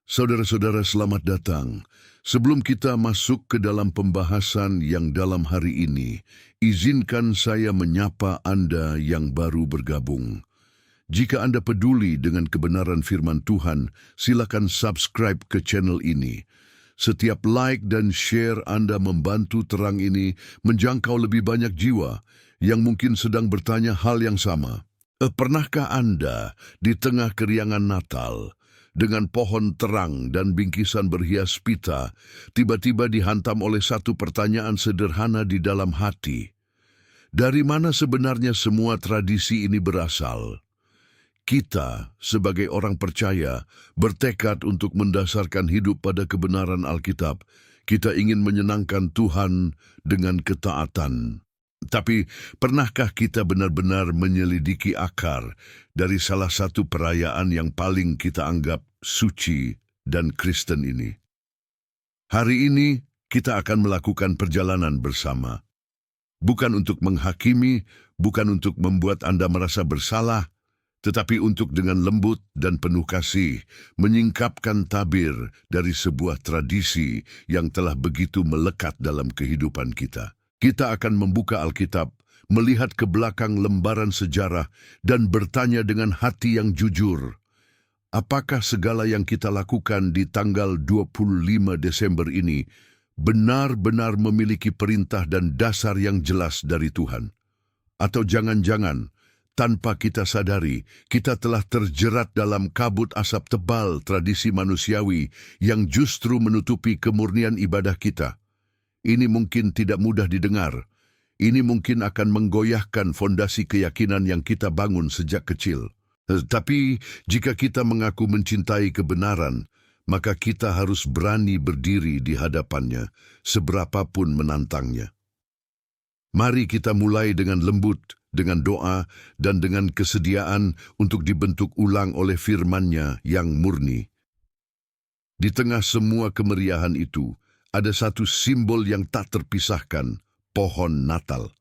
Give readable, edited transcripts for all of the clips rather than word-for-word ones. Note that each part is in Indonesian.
Saudara-saudara, selamat datang. Sebelum kita masuk ke dalam pembahasan yang dalam hari ini, izinkan saya menyapa Anda yang baru bergabung. Jika Anda peduli dengan kebenaran firman Tuhan, silakan subscribe ke channel ini. Setiap like dan share Anda membantu terang ini menjangkau lebih banyak jiwa yang mungkin sedang bertanya hal yang sama. Pernahkah Anda di tengah keriangan Natal, dengan pohon terang dan bingkisan berhias pita, tiba-tiba dihantam oleh satu pertanyaan sederhana di dalam hati? Dari mana sebenarnya semua tradisi ini berasal? Kita, sebagai orang percaya, bertekad untuk mendasarkan hidup pada kebenaran Alkitab. Kita ingin menyenangkan Tuhan dengan ketaatan. Tapi, pernahkah kita benar-benar menyelidiki akar dari salah satu perayaan yang paling kita anggap suci dan Kristen ini? Hari ini, kita akan melakukan perjalanan bersama. Bukan untuk menghakimi, bukan untuk membuat Anda merasa bersalah, tetapi untuk dengan lembut dan penuh kasih menyingkapkan tabir dari sebuah tradisi yang telah begitu melekat dalam kehidupan kita. Kita akan membuka Alkitab, melihat ke belakang lembaran sejarah, dan bertanya dengan hati yang jujur. Apakah segala yang kita lakukan di tanggal 25 Desember ini benar-benar memiliki perintah dan dasar yang jelas dari Tuhan? Atau jangan-jangan, tanpa kita sadari, kita telah terjerat dalam kabut asap tebal tradisi manusiawi yang justru menutupi kemurnian ibadah kita? Ini mungkin tidak mudah didengar. Ini mungkin akan menggoyahkan fondasi keyakinan yang kita bangun sejak kecil. Tapi jika kita mengaku mencintai kebenaran, maka kita harus berani berdiri di hadapannya, seberapapun menantangnya. Mari kita mulai dengan lembut, dengan doa, dan dengan kesediaan untuk dibentuk ulang oleh firman-Nya yang murni. Di tengah semua kemeriahan itu, ada satu simbol yang tak terpisahkan, pohon Natal.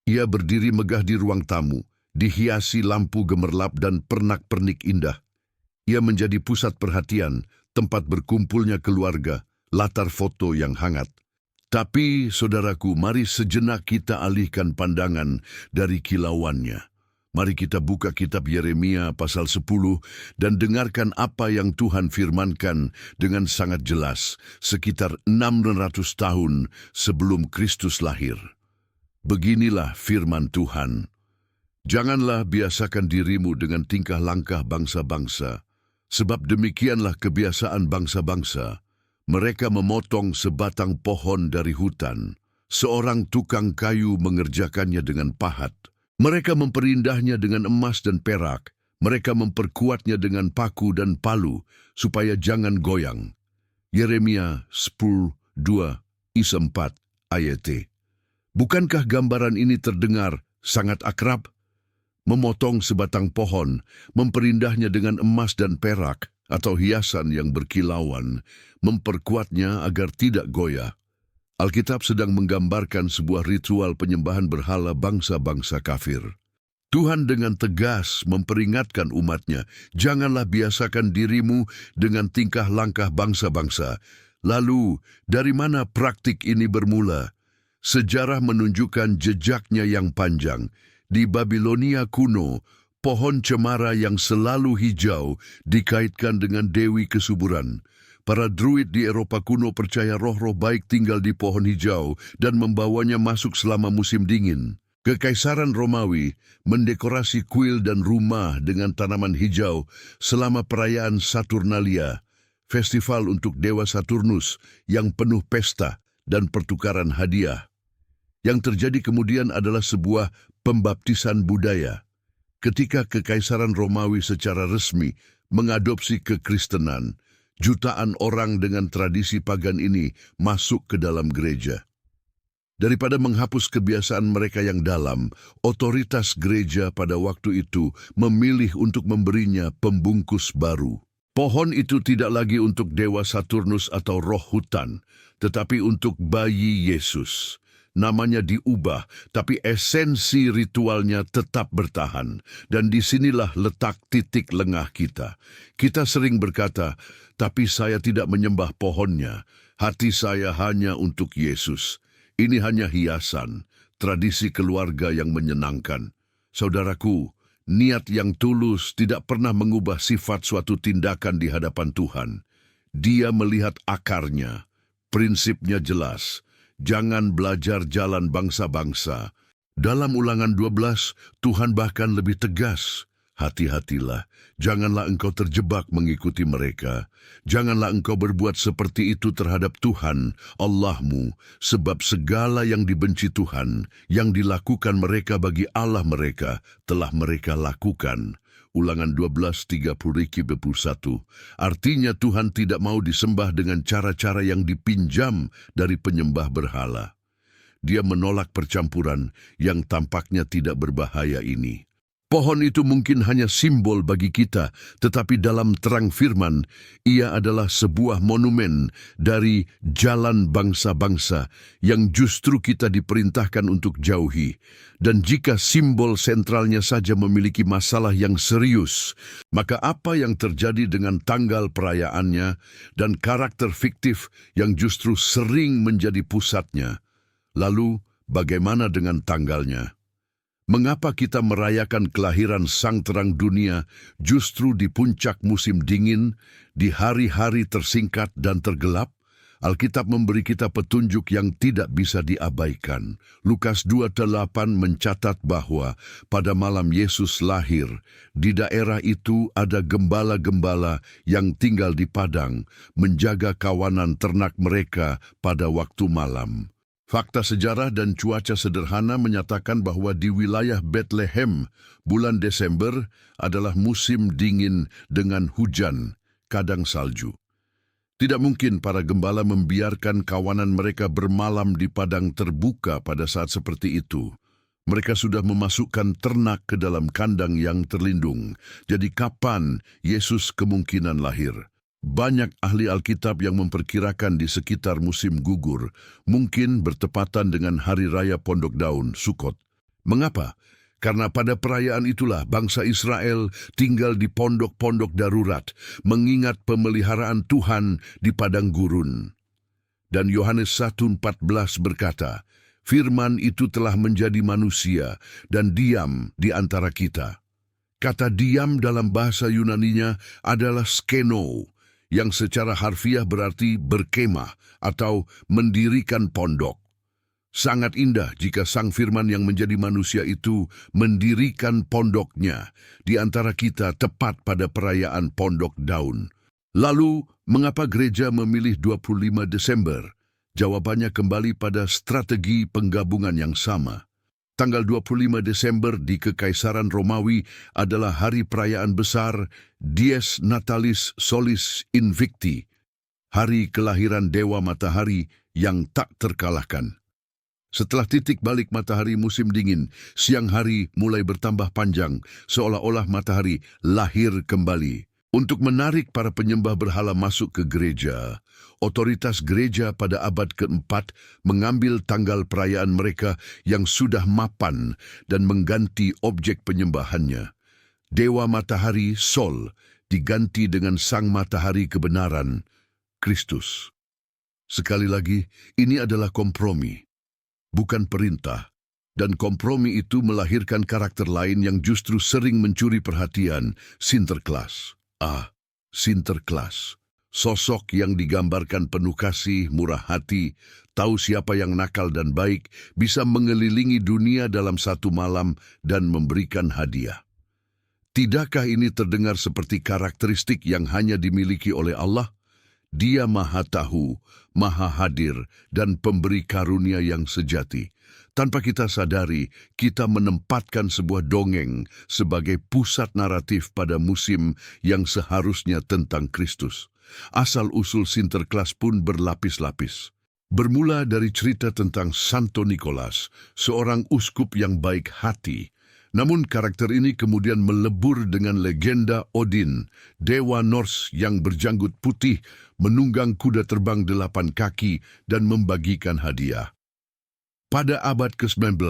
Ia berdiri megah di ruang tamu, dihiasi lampu gemerlap dan pernak-pernik indah. Ia menjadi pusat perhatian, tempat berkumpulnya keluarga, latar foto yang hangat. Tapi, saudaraku, mari sejenak kita alihkan pandangan dari kilauannya. Mari kita buka kitab Yeremia pasal 10 dan dengarkan apa yang Tuhan firmankan dengan sangat jelas sekitar 600 tahun sebelum Kristus lahir. Beginilah firman Tuhan. Janganlah biasakan dirimu dengan tingkah langkah bangsa-bangsa, sebab demikianlah kebiasaan bangsa-bangsa. Mereka memotong sebatang pohon dari hutan. Seorang tukang kayu mengerjakannya dengan pahat. Mereka memperindahnya dengan emas dan perak. Mereka memperkuatnya dengan paku dan palu, supaya jangan goyang. Yeremia 10:2-4 ayat. Bukankah gambaran ini terdengar sangat akrab? Memotong sebatang pohon, memperindahnya dengan emas dan perak, atau hiasan yang berkilauan, memperkuatnya agar tidak goyah. Alkitab sedang menggambarkan sebuah ritual penyembahan berhala bangsa-bangsa kafir. Tuhan dengan tegas memperingatkan umatnya, janganlah biasakan dirimu dengan tingkah langkah bangsa-bangsa. Lalu, dari mana praktik ini bermula? Sejarah menunjukkan jejaknya yang panjang. Di Babilonia kuno, pohon cemara yang selalu hijau dikaitkan dengan dewi kesuburan. Para druid di Eropa kuno percaya roh-roh baik tinggal di pohon hijau dan membawanya masuk selama musim dingin. Kekaisaran Romawi mendekorasi kuil dan rumah dengan tanaman hijau selama perayaan Saturnalia, festival untuk dewa Saturnus yang penuh pesta dan pertukaran hadiah. Yang terjadi kemudian adalah sebuah pembaptisan budaya. Ketika Kekaisaran Romawi secara resmi mengadopsi kekristenan, jutaan orang dengan tradisi pagan ini masuk ke dalam gereja. Daripada menghapus kebiasaan mereka yang dalam, otoritas gereja pada waktu itu memilih untuk memberinya pembungkus baru. Pohon itu tidak lagi untuk dewa Saturnus atau roh hutan, tetapi untuk bayi Yesus. namanya diubah, tapi esensi ritualnya tetap bertahan. Dan disinilah letak titik lengah kita. Kita sering berkata, tapi saya tidak menyembah pohonnya. Hati saya hanya untuk Yesus. Ini hanya hiasan, tradisi keluarga yang menyenangkan. Saudaraku, niat yang tulus tidak pernah mengubah sifat suatu tindakan di hadapan Tuhan. Dia melihat akarnya, prinsipnya jelas. Jangan belajar jalan bangsa-bangsa. Dalam Ulangan 12, Tuhan bahkan lebih tegas. Hati-hatilah, janganlah engkau terjebak mengikuti mereka. Janganlah engkau berbuat seperti itu terhadap Tuhan, Allahmu, sebab segala yang dibenci Tuhan, yang dilakukan mereka bagi Allah mereka, telah mereka lakukan. Ulangan 12:30-31. Artinya Tuhan tidak mau disembah dengan cara-cara yang dipinjam dari penyembah berhala. Dia menolak percampuran yang tampaknya tidak berbahaya ini. Pohon itu mungkin hanya simbol bagi kita, tetapi dalam terang firman, ia adalah sebuah monumen dari jalan bangsa-bangsa yang justru kita diperintahkan untuk jauhi. Dan jika simbol sentralnya saja memiliki masalah yang serius, maka apa yang terjadi dengan tanggal perayaannya dan karakter fiktif yang justru sering menjadi pusatnya? Lalu, bagaimana dengan tanggalnya? Mengapa kita merayakan kelahiran Sang Terang Dunia justru di puncak musim dingin, di hari-hari tersingkat dan tergelap? Alkitab memberi kita petunjuk yang tidak bisa diabaikan. Lukas 2:8 mencatat bahwa pada malam Yesus lahir, di daerah itu ada gembala-gembala yang tinggal di padang, menjaga kawanan ternak mereka pada waktu malam. Fakta sejarah dan cuaca sederhana menyatakan bahwa di wilayah Bethlehem, bulan Desember adalah musim dingin dengan hujan, kadang salju. Tidak mungkin para gembala membiarkan kawanan mereka bermalam di padang terbuka pada saat seperti itu. Mereka sudah memasukkan ternak ke dalam kandang yang terlindung. Jadi kapan Yesus kemungkinan lahir? Banyak ahli Alkitab yang memperkirakan di sekitar musim gugur, mungkin bertepatan dengan Hari Raya Pondok Daun, Sukot. Mengapa? Karena pada perayaan itulah bangsa Israel tinggal di pondok-pondok darurat, mengingat pemeliharaan Tuhan di padang gurun. Dan Yohanes 1:14 berkata, firman itu telah menjadi manusia dan diam di antara kita. Kata diam dalam bahasa Yunaninya adalah skeno, yang secara harfiah berarti berkemah atau mendirikan pondok. Sangat indah jika Sang Firman yang menjadi manusia itu mendirikan pondoknya di antara kita tepat pada perayaan Pondok Daun. Lalu, mengapa gereja memilih 25 Desember? Jawabannya kembali pada strategi penggabungan yang sama. Tanggal 25 Desember di Kekaisaran Romawi adalah hari perayaan besar Dies Natalis Solis Invicti, hari kelahiran Dewa Matahari yang tak terkalahkan. Setelah titik balik matahari musim dingin, siang hari mulai bertambah panjang, seolah-olah matahari lahir kembali. Untuk menarik para penyembah berhala masuk ke gereja, otoritas gereja pada abad keempat mengambil tanggal perayaan mereka yang sudah mapan dan mengganti objek penyembahannya. Dewa Matahari Sol diganti dengan Sang Matahari Kebenaran, Kristus. Sekali lagi, ini adalah kompromi, bukan perintah. Dan kompromi itu melahirkan karakter lain yang justru sering mencuri perhatian, Sinterklas. Sinterklas. Sosok yang digambarkan penuh kasih, murah hati, tahu siapa yang nakal dan baik, bisa mengelilingi dunia dalam satu malam dan memberikan hadiah. Tidakkah ini terdengar seperti karakteristik yang hanya dimiliki oleh Allah? Dia Maha Tahu, Maha Hadir, dan pemberi karunia yang sejati. Tanpa kita sadari, kita menempatkan sebuah dongeng sebagai pusat naratif pada musim yang seharusnya tentang Kristus. Asal-usul Sinterklas pun berlapis-lapis. Bermula dari cerita tentang Santo Nikolas, seorang uskup yang baik hati. Namun karakter ini kemudian melebur dengan legenda Odin, dewa Norse yang berjanggut putih, menunggang kuda terbang 8 kaki dan membagikan hadiah. Pada abad ke-19,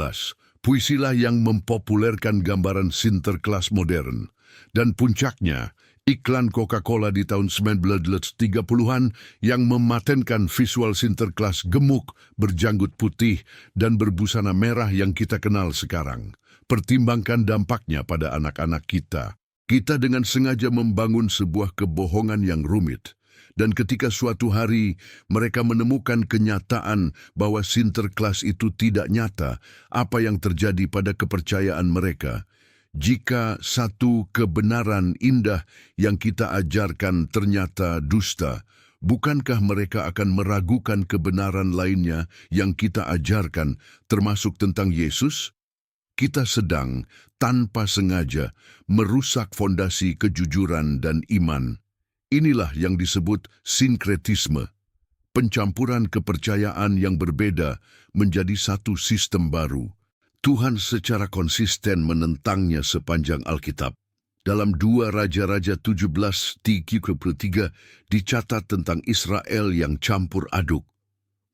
puisilah yang mempopulerkan gambaran Sinterklas modern. Dan puncaknya, iklan Coca-Cola di tahun 1930-an yang mematenkan visual Sinterklas gemuk, berjanggut putih, dan berbusana merah yang kita kenal sekarang. Pertimbangkan dampaknya pada anak-anak kita. Kita dengan sengaja membangun sebuah kebohongan yang rumit. Dan ketika suatu hari mereka menemukan kenyataan bahwa Sinterklas itu tidak nyata, apa yang terjadi pada kepercayaan mereka? Jika satu kebenaran indah yang kita ajarkan ternyata dusta, bukankah mereka akan meragukan kebenaran lainnya yang kita ajarkan, termasuk tentang Yesus? Kita sedang, tanpa sengaja, merusak fondasi kejujuran dan iman. Inilah yang disebut sinkretisme, pencampuran kepercayaan yang berbeda menjadi satu sistem baru. Tuhan secara konsisten menentangnya sepanjang Alkitab. Dalam 2 Raja-Raja 17:33 dicatat tentang Israel yang campur aduk.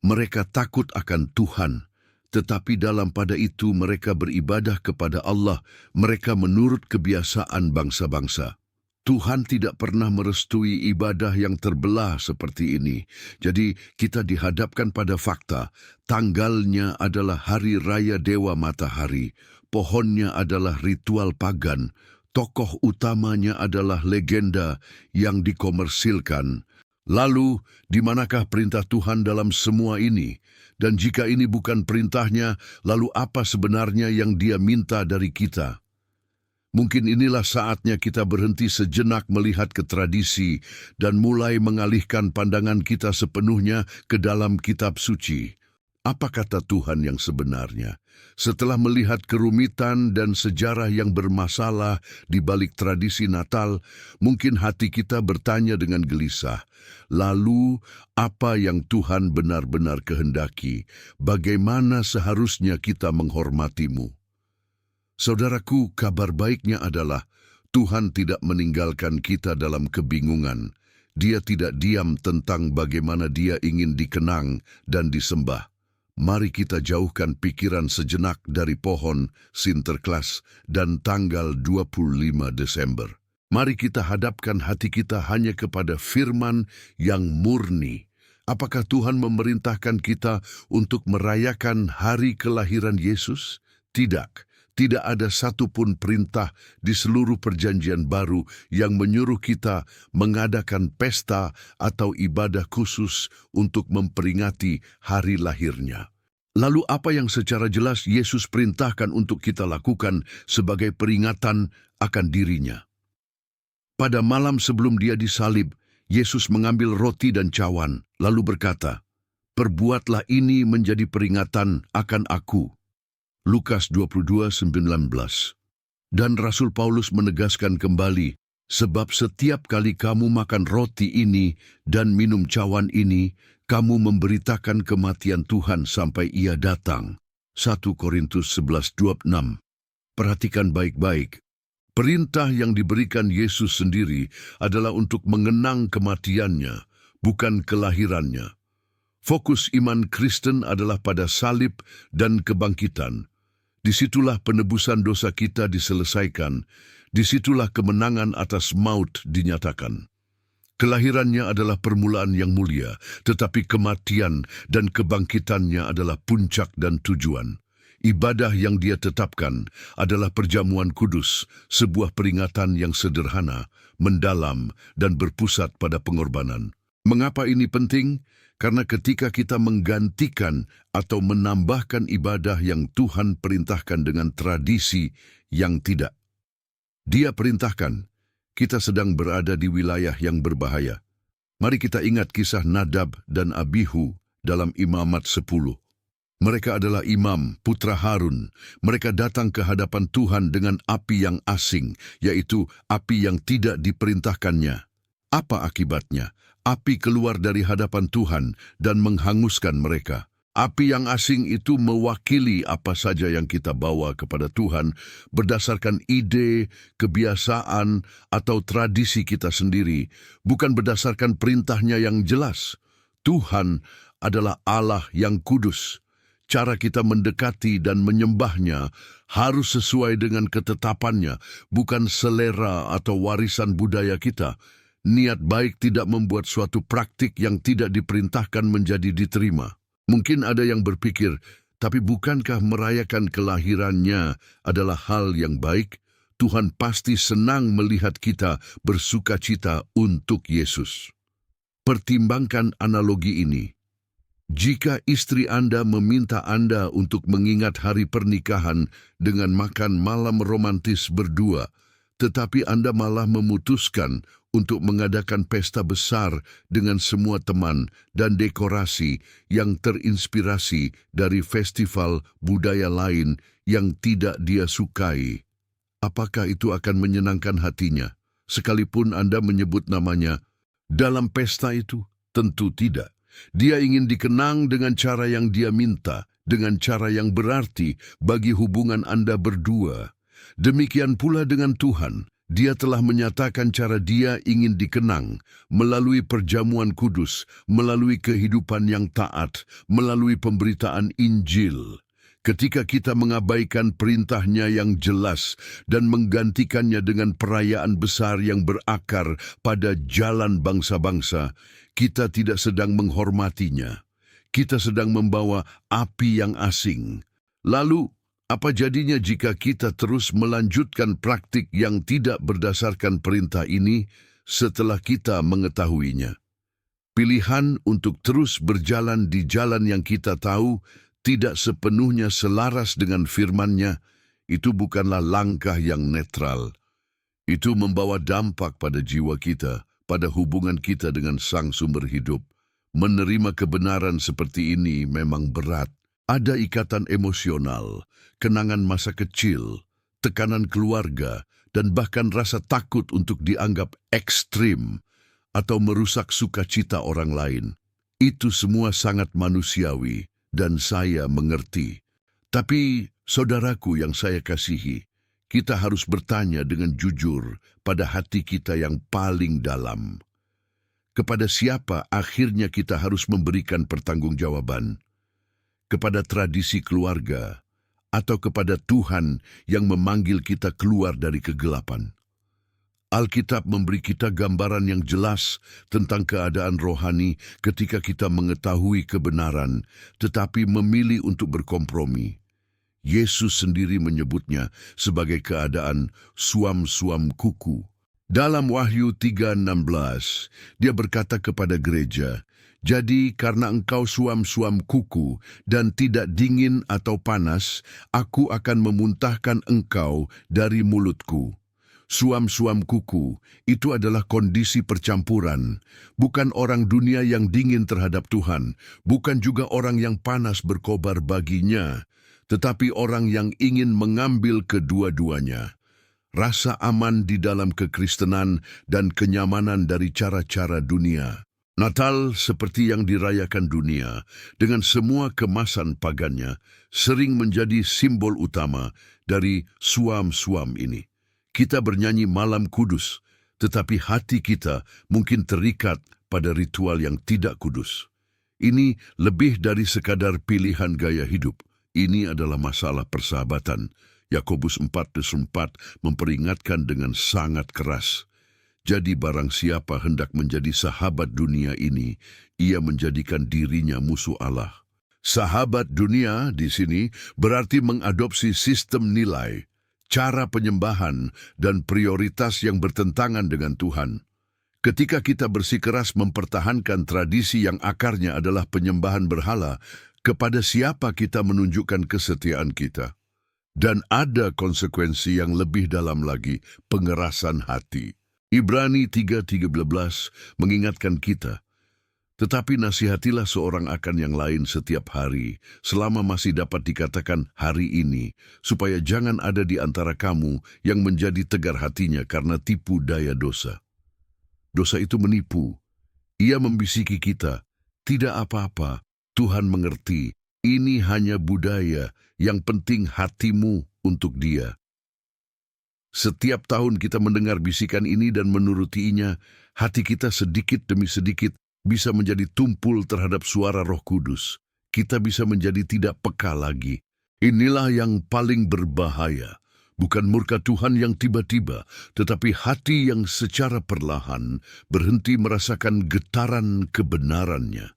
Mereka takut akan Tuhan, tetapi dalam pada itu mereka beribadah kepada Allah, mereka menurut kebiasaan bangsa-bangsa. Tuhan tidak pernah merestui ibadah yang terbelah seperti ini. Jadi kita dihadapkan pada fakta, tanggalnya adalah hari raya Dewa Matahari, pohonnya adalah ritual pagan, tokoh utamanya adalah legenda yang dikomersilkan. Lalu, di manakah perintah Tuhan dalam semua ini? Dan jika ini bukan perintahnya, lalu apa sebenarnya yang Dia minta dari kita? Mungkin inilah saatnya kita berhenti sejenak melihat ke tradisi dan mulai mengalihkan pandangan kita sepenuhnya ke dalam kitab suci. Apa kata Tuhan yang sebenarnya? Setelah melihat kerumitan dan sejarah yang bermasalah di balik tradisi Natal, mungkin hati kita bertanya dengan gelisah, lalu apa yang Tuhan benar-benar kehendaki? Bagaimana seharusnya kita menghormatimu? Saudaraku, kabar baiknya adalah Tuhan tidak meninggalkan kita dalam kebingungan. Dia tidak diam tentang bagaimana Dia ingin dikenang dan disembah. Mari kita jauhkan pikiran sejenak dari pohon, Sinterklas, dan tanggal 25 Desember. Mari kita hadapkan hati kita hanya kepada firman yang murni. Apakah Tuhan memerintahkan kita untuk merayakan hari kelahiran Yesus? Tidak. Tidak ada satupun perintah di seluruh perjanjian baru yang menyuruh kita mengadakan pesta atau ibadah khusus untuk memperingati hari lahirnya. Lalu apa yang secara jelas Yesus perintahkan untuk kita lakukan sebagai peringatan akan dirinya? Pada malam sebelum Dia disalib, Yesus mengambil roti dan cawan, lalu berkata, "Perbuatlah ini menjadi peringatan akan Aku." Lukas 22:19. Dan Rasul Paulus menegaskan kembali, sebab setiap kali kamu makan roti ini dan minum cawan ini, kamu memberitakan kematian Tuhan sampai Ia datang. 1 Korintus 11:26. Perhatikan baik-baik. Perintah yang diberikan Yesus sendiri adalah untuk mengenang kematiannya, bukan kelahirannya. Fokus iman Kristen adalah pada salib dan kebangkitan. Disitulah penebusan dosa kita diselesaikan, disitulah kemenangan atas maut dinyatakan. Kelahirannya adalah permulaan yang mulia, tetapi kematian dan kebangkitannya adalah puncak dan tujuan. Ibadah yang Dia tetapkan adalah perjamuan kudus, sebuah peringatan yang sederhana, mendalam, dan berpusat pada pengorbanan. Mengapa ini penting? Karena ketika kita menggantikan atau menambahkan ibadah yang Tuhan perintahkan dengan tradisi yang tidak Dia perintahkan, kita sedang berada di wilayah yang berbahaya. Mari kita ingat kisah Nadab dan Abihu dalam Imamat 10. Mereka adalah imam, putra Harun. Mereka datang ke hadapan Tuhan dengan api yang asing, yaitu api yang tidak diperintahkannya. Apa akibatnya? Api keluar dari hadapan Tuhan dan menghanguskan mereka. Api yang asing itu mewakili apa saja yang kita bawa kepada Tuhan berdasarkan ide, kebiasaan, atau tradisi kita sendiri, bukan berdasarkan perintahnya yang jelas. Tuhan adalah Allah yang kudus. Cara kita mendekati dan menyembahnya harus sesuai dengan ketetapannya, bukan selera atau warisan budaya kita. Niat baik tidak membuat suatu praktik yang tidak diperintahkan menjadi diterima. Mungkin ada yang berpikir, tapi bukankah merayakan kelahirannya adalah hal yang baik? Tuhan pasti senang melihat kita bersukacita untuk Yesus. Pertimbangkan analogi ini. Jika istri Anda meminta Anda untuk mengingat hari pernikahan dengan makan malam romantis berdua, tetapi Anda malah memutuskan untuk mengadakan pesta besar dengan semua teman dan dekorasi yang terinspirasi dari festival budaya lain yang tidak dia sukai, apakah itu akan menyenangkan hatinya, sekalipun Anda menyebut namanya dalam pesta itu? Tentu tidak. Dia ingin dikenang dengan cara yang dia minta, dengan cara yang berarti bagi hubungan Anda berdua. Demikian pula dengan Tuhan. Dia telah menyatakan cara dia ingin dikenang melalui perjamuan kudus, melalui kehidupan yang taat, melalui pemberitaan Injil. Ketika kita mengabaikan perintahnya yang jelas dan menggantikannya dengan perayaan besar yang berakar pada jalan bangsa-bangsa, kita tidak sedang menghormatinya. Kita sedang membawa api yang asing. Lalu, apa jadinya jika kita terus melanjutkan praktik yang tidak berdasarkan perintah ini setelah kita mengetahuinya? Pilihan untuk terus berjalan di jalan yang kita tahu tidak sepenuhnya selaras dengan firman-Nya, itu bukanlah langkah yang netral. Itu membawa dampak pada jiwa kita, pada hubungan kita dengan Sang Sumber Hidup. Menerima kebenaran seperti ini memang berat. Ada ikatan emosional, kenangan masa kecil, tekanan keluarga, dan bahkan rasa takut untuk dianggap ekstrim atau merusak sukacita orang lain. Itu semua sangat manusiawi, dan saya mengerti. Tapi, saudaraku yang saya kasihi, kita harus bertanya dengan jujur pada hati kita yang paling dalam. Kepada siapa akhirnya kita harus memberikan pertanggungjawaban? Kepada tradisi keluarga, atau kepada Tuhan yang memanggil kita keluar dari kegelapan? Alkitab memberi kita gambaran yang jelas tentang keadaan rohani ketika kita mengetahui kebenaran, tetapi memilih untuk berkompromi. Yesus sendiri menyebutnya sebagai keadaan suam-suam kuku. Dalam Wahyu 3:16, dia berkata kepada gereja, "Jadi karena engkau suam-suam kuku dan tidak dingin atau panas, aku akan memuntahkan engkau dari mulutku." Suam-suam kuku itu adalah kondisi percampuran, bukan orang dunia yang dingin terhadap Tuhan, bukan juga orang yang panas berkobar baginya, tetapi orang yang ingin mengambil kedua-duanya. Rasa aman di dalam kekristenan dan kenyamanan dari cara-cara dunia. Natal seperti yang dirayakan dunia, dengan semua kemasan pagannya, sering menjadi simbol utama dari suam-suam ini. Kita bernyanyi malam kudus, tetapi hati kita mungkin terikat pada ritual yang tidak kudus. Ini lebih dari sekadar pilihan gaya hidup. Ini adalah masalah persahabatan. Yakobus 4:4 memperingatkan dengan sangat keras. Jadi barang siapa hendak menjadi sahabat dunia ini, ia menjadikan dirinya musuh Allah. Sahabat dunia di sini berarti mengadopsi sistem nilai, cara penyembahan, dan prioritas yang bertentangan dengan Tuhan. Ketika kita bersikeras mempertahankan tradisi yang akarnya adalah penyembahan berhala, kepada siapa kita menunjukkan kesetiaan kita? Dan ada konsekuensi yang lebih dalam lagi, pengerasan hati. Ibrani 3:13 mengingatkan kita, "Tetapi nasihatilah seorang akan yang lain setiap hari, selama masih dapat dikatakan hari ini, supaya jangan ada di antara kamu yang menjadi tegar hatinya karena tipu daya dosa." Dosa itu menipu. Ia membisiki kita, "Tidak apa-apa, Tuhan mengerti. Ini hanya budaya, yang penting hatimu untuk Dia." Setiap tahun kita mendengar bisikan ini dan menurutinya, hati kita sedikit demi sedikit bisa menjadi tumpul terhadap suara Roh Kudus. kita bisa menjadi tidak peka lagi. Inilah yang paling berbahaya. Bukan murka Tuhan yang tiba-tiba, tetapi hati yang secara perlahan berhenti merasakan getaran kebenarannya.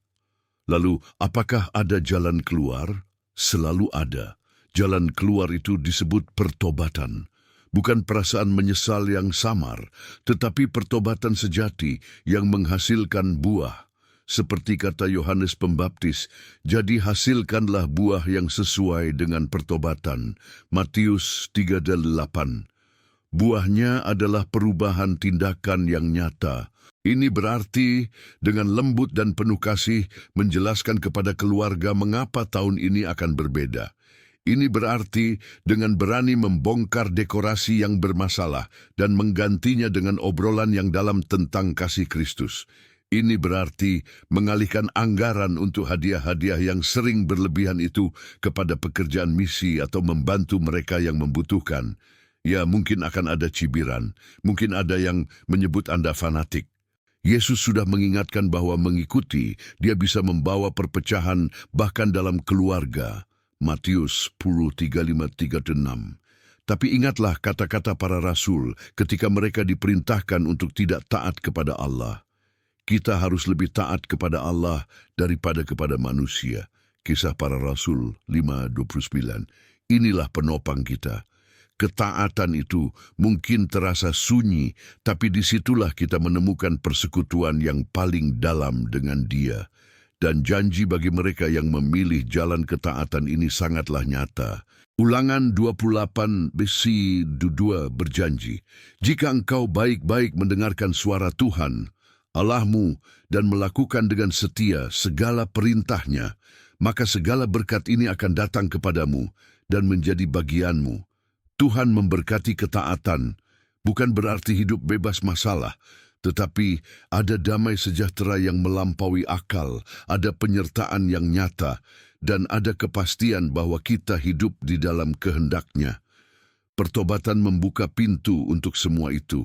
Lalu, apakah ada jalan keluar? Selalu ada. Jalan keluar itu disebut pertobatan. Bukan perasaan menyesal yang samar, tetapi pertobatan sejati yang menghasilkan buah. Seperti kata Yohanes Pembaptis, jadi hasilkanlah buah yang sesuai dengan pertobatan. Matius 3:8. Buahnya adalah perubahan tindakan yang nyata. Ini berarti dengan lembut dan penuh kasih menjelaskan kepada keluarga mengapa tahun ini akan berbeda. Ini berarti dengan berani membongkar dekorasi yang bermasalah dan menggantinya dengan obrolan yang dalam tentang kasih Kristus. Ini berarti mengalihkan anggaran untuk hadiah-hadiah yang sering berlebihan itu kepada pekerjaan misi atau membantu mereka yang membutuhkan. Ya, mungkin akan ada cibiran, mungkin ada yang menyebut Anda fanatik. Yesus sudah mengingatkan bahwa mengikuti, dia bisa membawa perpecahan bahkan dalam keluarga. Matius 10:35-36. Tapi ingatlah kata-kata para rasul ketika mereka diperintahkan untuk tidak taat kepada Allah. Kita harus lebih taat kepada Allah daripada kepada manusia. Kisah para Rasul 5:29. Inilah penopang kita. Ketaatan itu mungkin terasa sunyi, tapi disitulah kita menemukan persekutuan yang paling dalam dengan Dia. Dan janji bagi mereka yang memilih jalan ketaatan ini sangatlah nyata. Ulangan 28:2 berjanji, jika engkau baik-baik mendengarkan suara Tuhan, Allahmu, dan melakukan dengan setia segala perintahnya, maka segala berkat ini akan datang kepadamu dan menjadi bagianmu. Tuhan memberkati ketaatan, bukan berarti hidup bebas masalah, tetapi ada damai sejahtera yang melampaui akal, ada penyertaan yang nyata, dan ada kepastian bahwa kita hidup di dalam kehendak-Nya. Pertobatan membuka pintu untuk semua itu.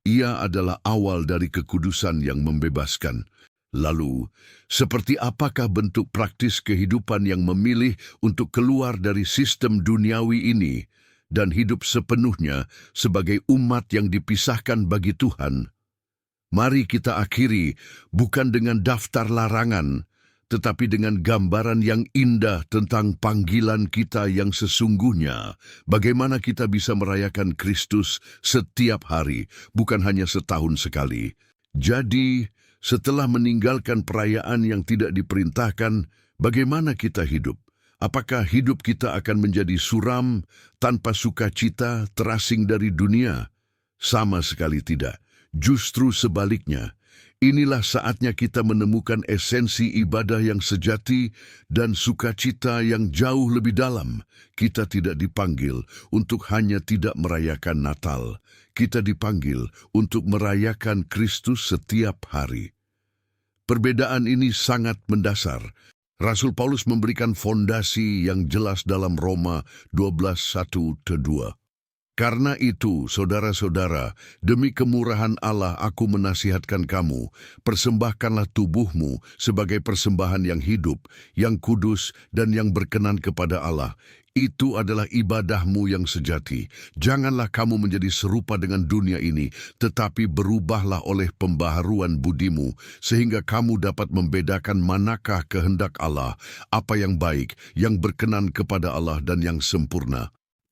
Ia adalah awal dari kekudusan yang membebaskan. Lalu, seperti apakah bentuk praktis kehidupan yang memilih untuk keluar dari sistem duniawi ini dan hidup sepenuhnya sebagai umat yang dipisahkan bagi Tuhan? Mari kita akhiri bukan dengan daftar larangan, tetapi dengan gambaran yang indah tentang panggilan kita yang sesungguhnya, bagaimana kita bisa merayakan Kristus setiap hari, bukan hanya setahun sekali. Jadi, setelah meninggalkan perayaan yang tidak diperintahkan, bagaimana kita hidup? Apakah hidup kita akan menjadi suram, tanpa sukacita, terasing dari dunia? Sama sekali tidak. Justru sebaliknya. Inilah saatnya kita menemukan esensi ibadah yang sejati dan sukacita yang jauh lebih dalam. Kita tidak dipanggil untuk hanya tidak merayakan Natal. Kita dipanggil untuk merayakan Kristus setiap hari. Perbedaan ini sangat mendasar. Rasul Paulus memberikan fondasi yang jelas dalam Roma 12:1-2. Karena itu, saudara-saudara, demi kemurahan Allah aku menasihatkan kamu, persembahkanlah tubuhmu sebagai persembahan yang hidup, yang kudus, dan yang berkenan kepada Allah. Itu adalah ibadahmu yang sejati. Janganlah kamu menjadi serupa dengan dunia ini, tetapi berubahlah oleh pembaharuan budimu, sehingga kamu dapat membedakan manakah kehendak Allah, apa yang baik, yang berkenan kepada Allah, dan yang sempurna.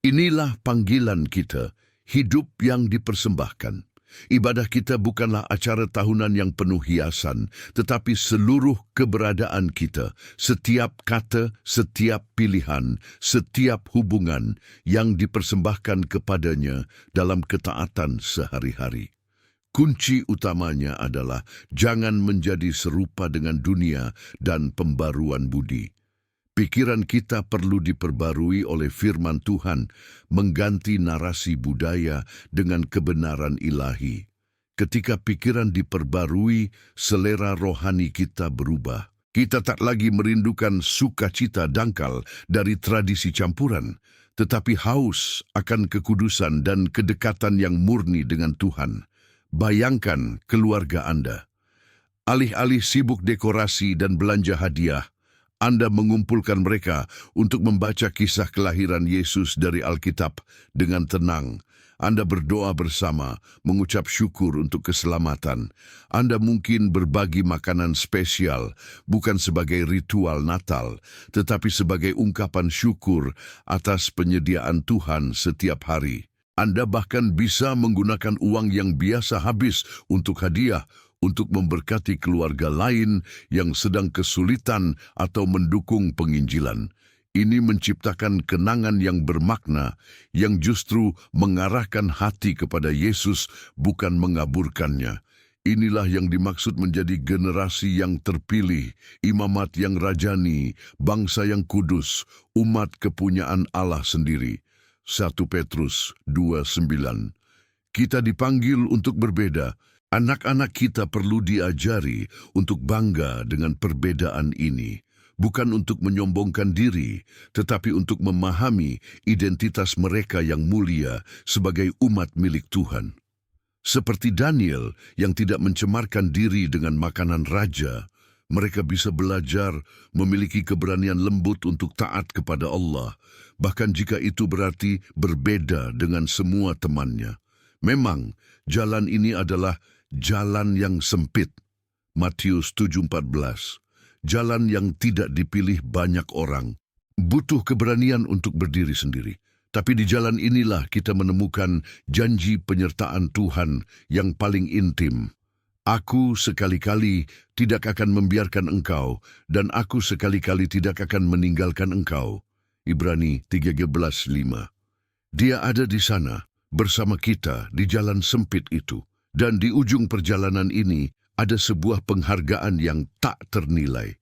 Inilah panggilan kita, hidup yang dipersembahkan. Ibadah kita bukanlah acara tahunan yang penuh hiasan, tetapi seluruh keberadaan kita, setiap kata, setiap pilihan, setiap hubungan yang dipersembahkan kepadanya dalam ketaatan sehari-hari. Kunci utamanya adalah jangan menjadi serupa dengan dunia dan pembaruan budi. Pikiran kita perlu diperbarui oleh firman Tuhan, mengganti narasi budaya dengan kebenaran ilahi. Ketika pikiran diperbarui, selera rohani kita berubah. Kita tak lagi merindukan sukacita dangkal dari tradisi campuran, tetapi haus akan kekudusan dan kedekatan yang murni dengan Tuhan. Bayangkan keluarga Anda. Alih-alih sibuk dekorasi dan belanja hadiah, Anda mengumpulkan mereka untuk membaca kisah kelahiran Yesus dari Alkitab dengan tenang. Anda berdoa bersama, mengucap syukur untuk keselamatan. Anda mungkin berbagi makanan spesial, bukan sebagai ritual Natal, tetapi sebagai ungkapan syukur atas penyediaan Tuhan setiap hari. Anda bahkan bisa menggunakan uang yang biasa habis untuk hadiah, untuk memberkati keluarga lain yang sedang kesulitan atau mendukung penginjilan. Ini menciptakan kenangan yang bermakna, yang justru mengarahkan hati kepada Yesus, bukan mengaburkannya. Inilah yang dimaksud menjadi generasi yang terpilih, imamat yang rajani, bangsa yang kudus, umat kepunyaan Allah sendiri. 1 Petrus 2:9. Kita dipanggil untuk berbeda. Anak-anak kita perlu diajari untuk bangga dengan perbedaan ini, bukan untuk menyombongkan diri, tetapi untuk memahami identitas mereka yang mulia sebagai umat milik Tuhan. Seperti Daniel yang tidak mencemarkan diri dengan makanan raja, mereka bisa belajar memiliki keberanian lembut untuk taat kepada Allah, bahkan jika itu berarti berbeda dengan semua temannya. Memang, jalan ini adalah jalan yang sempit. Matius 7:14. Jalan yang tidak dipilih banyak orang. Butuh keberanian untuk berdiri sendiri. Tapi di jalan inilah kita menemukan janji penyertaan Tuhan yang paling intim. Aku sekali-kali tidak akan membiarkan engkau, dan aku sekali-kali tidak akan meninggalkan engkau. Ibrani 13:5. Dia ada di sana, bersama kita di jalan sempit itu. Dan di ujung perjalanan ini ada sebuah penghargaan yang tak ternilai.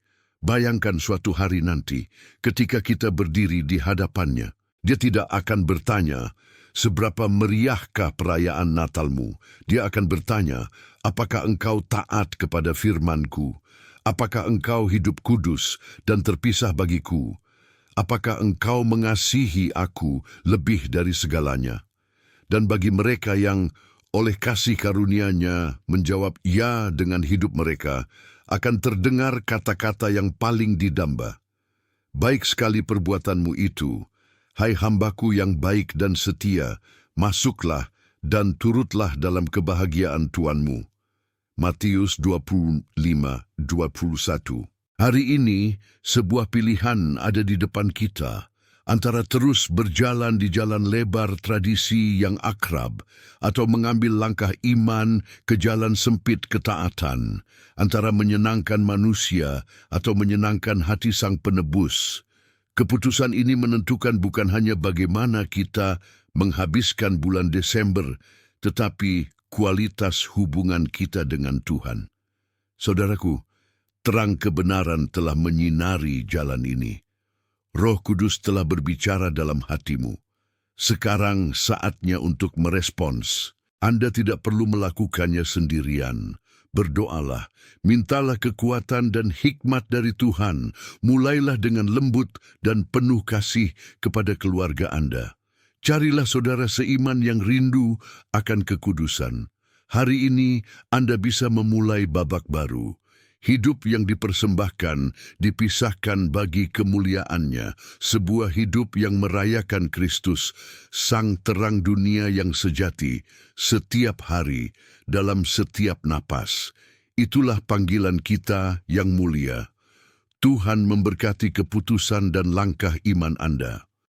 Bayangkan suatu hari nanti, ketika kita berdiri di hadapannya, dia tidak akan bertanya, seberapa meriahkah perayaan Natalmu? Dia akan bertanya, apakah engkau taat kepada firman-Ku? Apakah engkau hidup kudus dan terpisah bagiku? Apakah engkau mengasihi aku lebih dari segalanya? Dan bagi mereka yang oleh kasih karunia-Nya menjawab ya dengan hidup mereka, akan terdengar kata-kata yang paling didamba. Baik sekali perbuatanmu itu, hai hambaku yang baik dan setia, masuklah dan turutlah dalam kebahagiaan Tuanmu. Matius 25:21. Hari ini, sebuah pilihan ada di depan kita, antara terus berjalan di jalan lebar tradisi yang akrab atau mengambil langkah iman ke jalan sempit ketaatan, antara menyenangkan manusia atau menyenangkan hati Sang Penebus. Keputusan ini menentukan bukan hanya bagaimana kita menghabiskan bulan Desember, tetapi kualitas hubungan kita dengan Tuhan. Saudaraku, terang kebenaran telah menyinari jalan ini. Roh Kudus telah berbicara dalam hatimu. Sekarang saatnya untuk merespons. Anda tidak perlu melakukannya sendirian. Berdoalah, mintalah kekuatan dan hikmat dari Tuhan. Mulailah dengan lembut dan penuh kasih kepada keluarga Anda. Carilah saudara seiman yang rindu akan kekudusan. Hari ini Anda bisa memulai babak baru. Hidup yang dipersembahkan, dipisahkan bagi kemuliaan-Nya, sebuah hidup yang merayakan Kristus, Sang Terang Dunia yang sejati, setiap hari, dalam setiap napas. Itulah panggilan kita yang mulia. Tuhan memberkati keputusan dan langkah iman Anda.